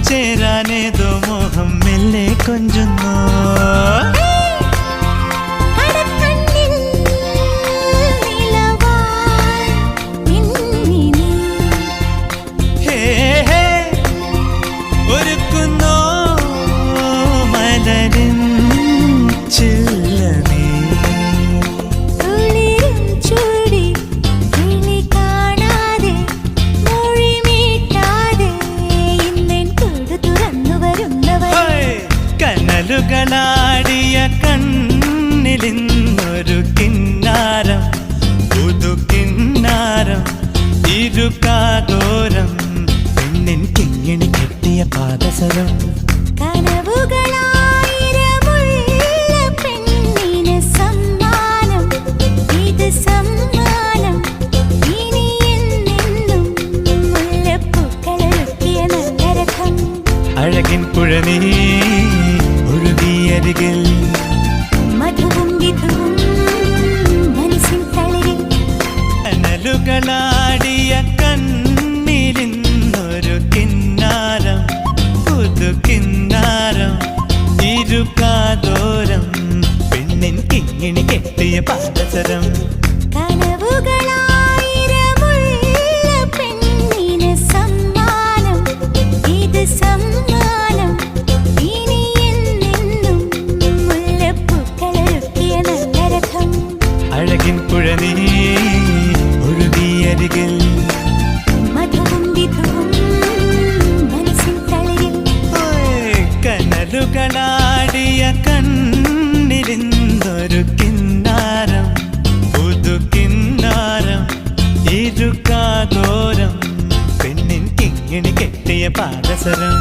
ചേരാനേതോ മോഹം മെല്ലെ കൊഞ്ചുന്നു. ഒരുക്കുന്നോ മലരിൻ ചില്ലനീ കനലുകളാടിയ കണ്ണിലിന്നൊരു കിന്നാരം പുതു കിന്നാരം ഇരുകാതോരം പെണ്ണിൻ കിങ്ങിണി കെട്ടിയ പാദസരം അഴകിൻ പുഴനീ ഒഴുകിയരികിൽ മധുവും വിധുവും മനസ്സിൻ തളിരിൽ കനലുകളാടിയ കണ്ണിലിന്നൊരു കിന്നാരം പുതു കിന്നാരം ഇരുകാതോരം പെണ്ണിൻ കിങ്ങിണി കെട്ടിയ പാദസരം അഴകിൻ പുഴനീ ഒഴുകിയരികിൽ മധുവും വിധുവും മനസ്സിൻ തളിരിൽ കനലുകളാടിയ കണ്ണിലിന്നൊരു കിന്നാരം പുതു കിന്നാരം ഇരുകാതോരം പെണ്ണിൻ കിങ്ങിണി കെട്ടിയ പാദസരം